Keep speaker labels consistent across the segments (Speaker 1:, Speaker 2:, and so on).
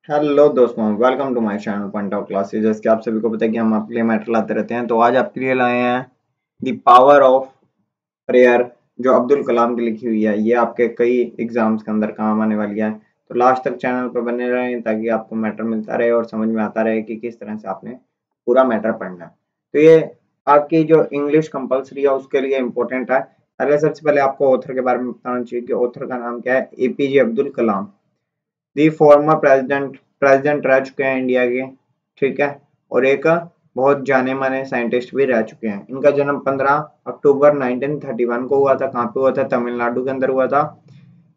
Speaker 1: Hello दोस्तों, welcome to my channel point of classes. जैसे कि आप सभी को पता है कि हम आपके लिए मैटर लाते रहते हैं, तो आज आपके लिए लाए हैं द पावर ऑफ प्रेयर, जो अब्दुल कलाम की लिखी हुई है। ये आपके कई एग्जाम्स के अंदर काम आने वाली है, तो लास्ट तक चैनल पर बने रहें ताकि आपको मैटर मिलता रहे और समझ में आता रहे कि किस तरह से आपने पूरा मैटर पढ़ना है। तो ये आपकी जो इंग्लिश कंपल्सरी है उसके लिए इम्पोर्टेंट है। पहले सबसे पहले आपको ऑथर के बारे में बताना चाहिए कि ऑथर का नाम क्या है। APJ Abdul Kalam, the former president रह चुके हैं इंडिया के, ठीक है। और एक बहुत जाने माने साइंटिस्ट भी रह चुके हैं। इनका जन्म 15 अक्टूबर 1931 को हुआ था। कहाँ पे हुआ था? तमिलनाडु के अंदर हुआ था।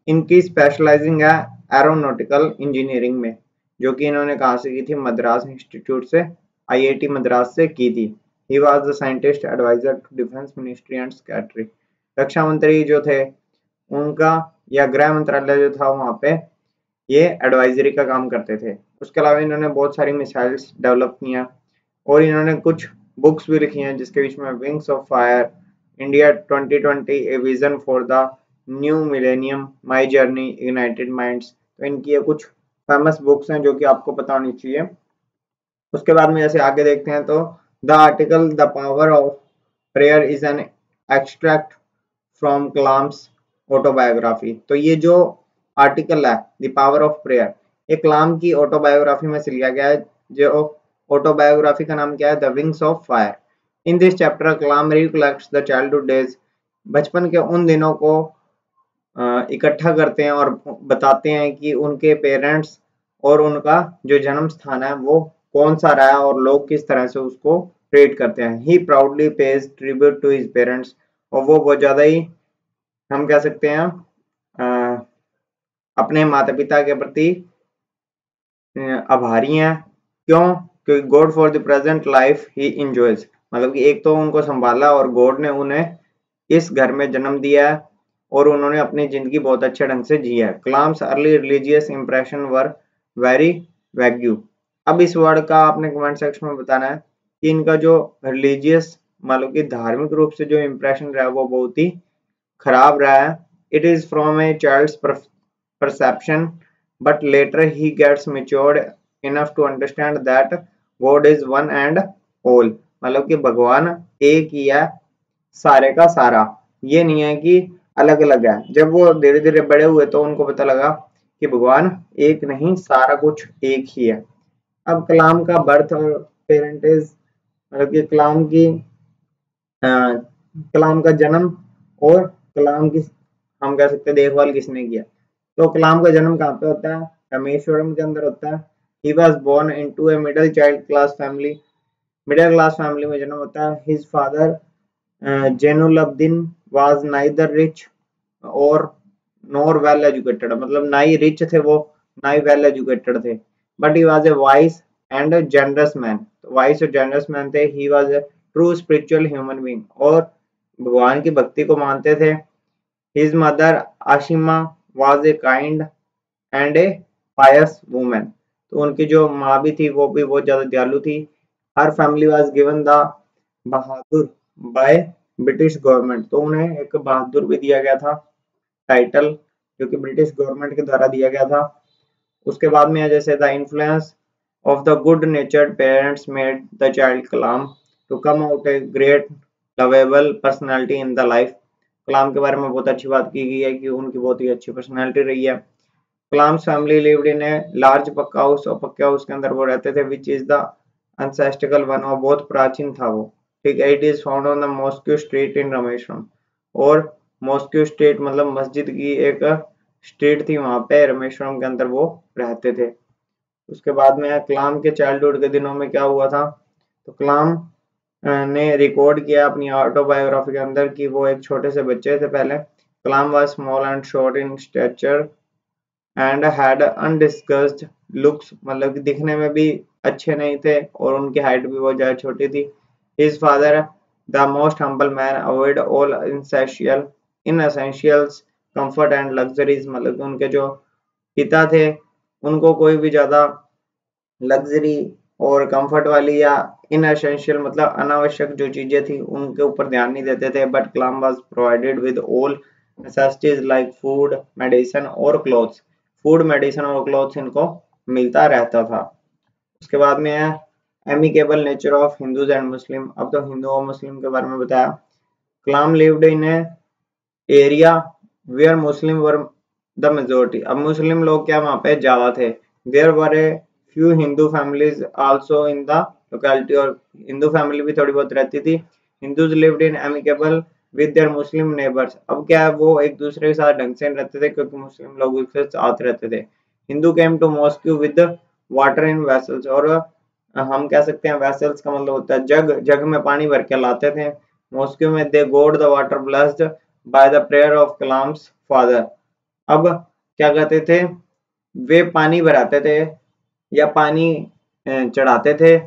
Speaker 1: इनकी स्पेशलाइजिंग है एरोनॉटिकल इंजीनियरिंग में, जो कि इन्होंने कहाँ से की थी? मद्रास इंस्टीट्यूट से, आईआईटी मद्रास से की थी। He was the scientist adviser to defence ministry and secretary. रक्षा मंत्री जो थे उनका, या गृह मंत्रालय जो था वहां पे, ये एडवाइजरी का काम करते थे। उसके अलावा इन्होंने बहुत सारी मिसाइल्स डेवलप की हैं और इन्होंने कुछ बुक्स भी लिखी हैं, जिसके बीच में wings of fire, India 2020, a vision for the new millennium, my journey, ignited minds. तो इनकी ये कुछ फेमस बुक्स हैं जो कि आपको पता होनी चाहिए। उसके बाद में जैसे आगे देखते हैं तो the article the power of prayer is an extract from Kalam's autobiography. तो ये जो आर्टिकल है द पावर ऑफ प्रेयर, ये कलाम की ऑटोबायोग्राफी में से लिया गया है। जो ऑटोबायोग्राफी का नाम क्या है? The wings of fire. In this chapter Kalam recollects the childhood days, बचपन के उन दिनों को इकट्ठा करते हैं और बताते हैं कि उनके पेरेंट्स और उनका जो जन्म स्थान है वो कौन सा रहा है और लोग किस तरह से उसको ट्रीट करते हैं। He proudly pays tribute to his parents, और वो बहुत ज्यादा ही, हम कह सकते हैं, अपने माता पिता के प्रति आभारी हैं। क्यों? क्योंकि God for the present life he enjoys, मतलब कि एक तो उनको संभाला और गॉड ने उन्हें इस घर में जन्म दिया है और उन्होंने अपनी जिंदगी बहुत अच्छे ढंग से जी है। Kalam's early religious impression were very wagyu. अब इस वर्ड का आपने कमेंट सेक्शन में बताना है कि इनका जो रिलीजियस, मतलब कि धार्मिक रूप से जो इंप्रेशन रहा है वो बहुत ही खराब रहा है। It is from a child's perception, but later he gets matured enough to understand that God is one and all, मतलब कि भगवान एक ही है, सारे का सारा। ये नहीं है कि अलग अलग है। जब वो धीरे धीरे बड़े हुए तो उनको पता लगा कि भगवान एक नहीं, सारा कुछ एक ही है। अब कलाम का बर्थ और पेरेंटेज, मतलब कि कलाम का जन्म और कलाम की, हम कह सकते हैं, देखभाल किसने किया। तो कलाम का जन्म कहाँ पे होता है? रामेश्वरम के अंदर होता है। He was born into a middle child class family, middle class family में जन्म होता है। His father Jainulabdeen was neither rich और नॉर वेल एजुकेटेड, मतलब ना ही रिच थे वो, ना ही वेल एजुकेटेड थे। But he was a wise and generous man, wise और जनरस मैन थे। He was a true spiritual human being, और भगवान की भक्ति को मानते थे। His mother Ashima was a kind and a pious women, तो उनकी जो माँ भी थी वो भी बहुत ज्यादा दयालु थी। हर family was given the Bahadur by British government, तो उन्हें एक बहादुर भी दिया गया था, टाइटल, जो कि ब्रिटिश गवर्नमेंट के द्वारा दिया गया था। उसके बाद में जैसे the influence of the good natured parents made the child Kalam to come out a great lovable personality in the life. Kalam के बारे में बहुत अच्छी बात की गई है कि उनकी बहुत ही अच्छी पर्सनैलिटी रही है। Kalam's family lived in a large pucca house, और पक्के हाउस के अंदर वो रहते थे, which is the ancestral one, और बहुत प्राचीन था वो, ठीक है। It is found on the mosque street in Rameswaram, और मॉस्क्यू स्ट्रीट मतलब मस्जिद की एक स्ट्रीट थी वहां पे रामेश्वरम के अंदर वो रहते थे। उसके बाद में कलाम के चाइल्डहुड के दिनों में क्या हुआ था? तो कलाम ने रिकॉर्ड किया अपनी ऑटोबायोग्राफी के अंदर कि वो एक छोटे से बच्चे थे पहले। Kalam was small and short in stature and had undiscussed looks, मतलब कि दिखने में भी अच्छे नहीं थे और उनकी हाइट भी बहुत ज्यादा छोटी थी। His father the most humble man avoid all inessentials comfort and luxuries, मतलब कि उनके जो पिता थे उनको कोई भी ज्यादा लग्जरी और कंफर्ट वाली या इनएसेंशियल, मतलब अनावश्यक जो चीजें थी उनके ऊपर ध्यान नहीं देते थे। But Kalam was provided with all necessities like food, medicine और क्लॉथ्स। फूड, मेडिसिन और क्लॉथ्स इनको मिलता रहता था। उसके बाद में है amicable nature of Hindus and Muslim. अब तो हिंदू और मुस्लिम के बारे में बताया। Kalam lived in a area where Muslim were the majority. अब मुस्लिम लोग क्या वहां पे ज्यादा थे। There were a few Hindu families also in the locality, और हिंदू फैमिली भी थोड़ी बहुत रहती थी। Hindus lived in amicable with their Muslim neighbours. अब क्या है, वो एक दूसरे के साथ ढंग से रहते थे क्योंकि मुस्लिम लोग उसके साथ रहते थे। Hindu came to mosque with water in vessels, और हम कह सकते हैं वेसल्स का मतलब होता है जग, जग में पानी भर के लाते थे। मॉस्क्यू में दे गोड the water blessed bye the prayer of Kalam's father. अब क्या कहते थे, वे पानी भराते थे या पानी चढ़ाते थे,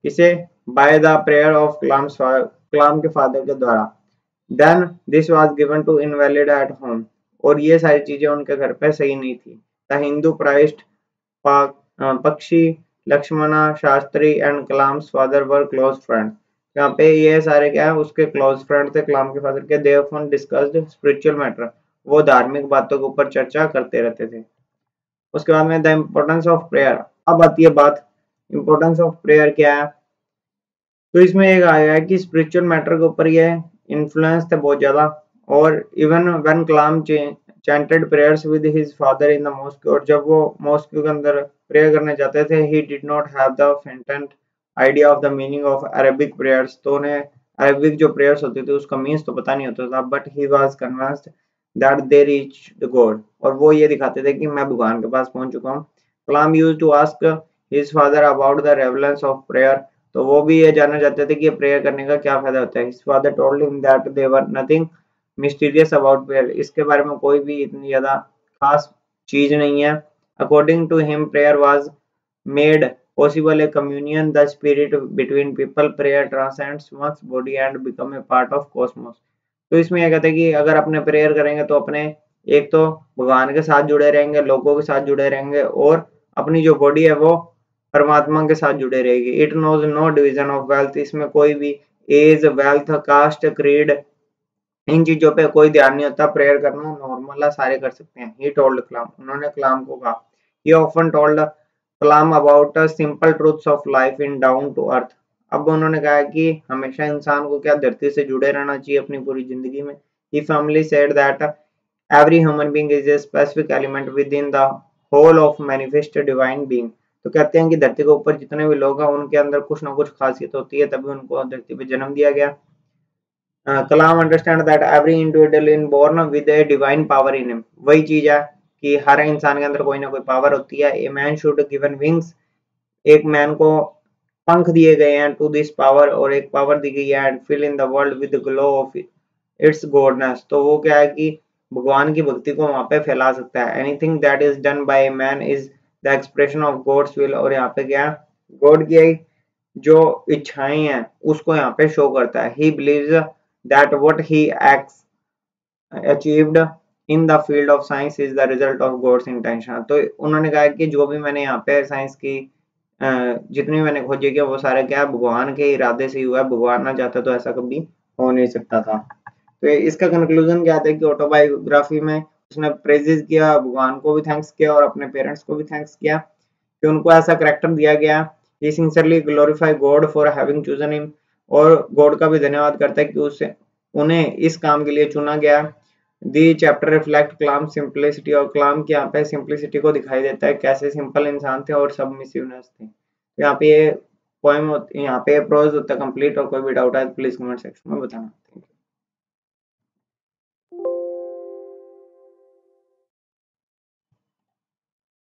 Speaker 1: इसे by the prayer of Kalam के फादर के द्वारा। Then this was given to invalid at home, और ये सारी चीजें उनके घर पे सही नहीं थी। द हिंदू प्राइस्ट पक्षी, Lakshmana Shastri and Kalam's father were close friend. यहाँ पे ये सारे क्या है, उसके क्लोज फ्रेंड थे कलाम के फादर के। They often discussed spiritual matter, वो धार्मिक बातों के ऊपर चर्चा करते रहते थे। उसके बाद में द इम्पोर्टेंस ऑफ प्रेयर। अब आती है बात इम्पोर्टेंस ऑफ प्रेयर क्या है। तो इसमें एक आया है कि स्पिरिचुअल मैटर के ऊपर ये इन्फ्लुएंस थे बहुत ज्यादा। और even when Kalam chanted prayers with his father in the mosque, और जब वो मॉस्क के अंदर प्रेयर करने जाते थे, he did not have the faintest idea of the meaning of Arabic prayers. तो उन्हें अरेबिक जो प्रेयर्स होती थी उसका मीन्स तो पता नहीं होता था, but he was convinced that they reached God, और वो ये दिखाते थे कि मैं भगवान के पास पहुंच चुका हूँ। Kalam used to ask his father about the relevance of prayer, तो वो भी ये जानना चाहते थे कि प्रेयर करने का क्या फायदा होता है। His father told him that they were nothing mysterious about prayer, इसके बारे में कोई भी इतनी ज्यादा खास चीज नहीं है। According to him prayer was made possible a communion the spirit between people, prayer transcends one's body and become a part of cosmos. तो इसमें यह कहते हैं कि अगर अपने प्रेयर करेंगे तो अपने एक तो भगवान के साथ जुड़े रहेंगे, लोगों के साथ जुड़े रहेंगे, और अपनी जो बॉडी है वो परमात्मा के साथ जुड़े रहेगी। It knows no division of wealth, इसमें कोई भी एज, वेल्थ, कास्ट, क्रीड, इन चीजों पे कोई ध्यान नहीं होता। प्रेयर करना नॉर्मल है, सारे कर सकते हैं। ही टोल्ड कलाम, उन्होंने कलाम को कहा। He often told Kalam about simple truths of life in down to earth. अब उन्होंने कहा कि हमेशा इंसान को क्या धरती से जुड़े रहना चाहिए अपनी पूरी जिंदगी में। He family said that every human being is a specific element within the whole of manifest divine being. तो कहते हैं कि धरती के ऊपर जितने भी लोग हैं उनके अंदर कुछ ना कुछ खासियत होती है, तभी उनको धरती पे जन्म दिया गया। Kalam understand that every individual in born with a divine power in him. वही चीज है कि हर इंसान के अंदर कोई ना कोई पावर होती है। A man should given wings, एक मैन को पंख दिए गए हैं, टू दिस पावर, और एक पावर दी गई है, and fill in the world with glow of its goodness. तो वो क्या है कि भगवान की भक्ति को वहां पे फैला सकता है। Anything that is done by a man is the expression of God's will, और यहाँ पे क्या गॉड की जो इच्छाएं हैं उसको यहाँ पे शो करता है। He believes that what he acts achieved in the field of science is the result of God's intention. तो उन्होंने कहा कि जो भी मैंने यहाँ पे साइंस की जितनी मैंने खोजी किया वो सारे क्या भगवान के इरादे से ही हुआ है, भगवान ना चाहता तो ऐसा कभी हो नहीं सकता था। तो इसका कंक्लूजन क्या था कि ऑटोबायोग्राफी में उसने प्रेजेस किया, भगवान को भी थैंक्स किया और अपने पेरेंट्स को भी थैंक्स किया कि उनको ऐसा करैक्टर दिया गया। He sincerely glorify God for having chosen him, और गॉड का भी धन्यवाद करता है कि उसे उन्हें इस काम के लिए चुना गया। The chapter reflect Kalam simplicity, और कलाम के यहाँ पे सिंपलिसिटी को दिखाई देता है, कैसे सिंपल इंसान थे और सबमिसिवनेस थे। तो यहाँ पे ये पोएम यहाँ पे प्रोज होता है कंप्लीट, और कोई भी डाउट है प्लीज कमेंट सेक्शन में बताना।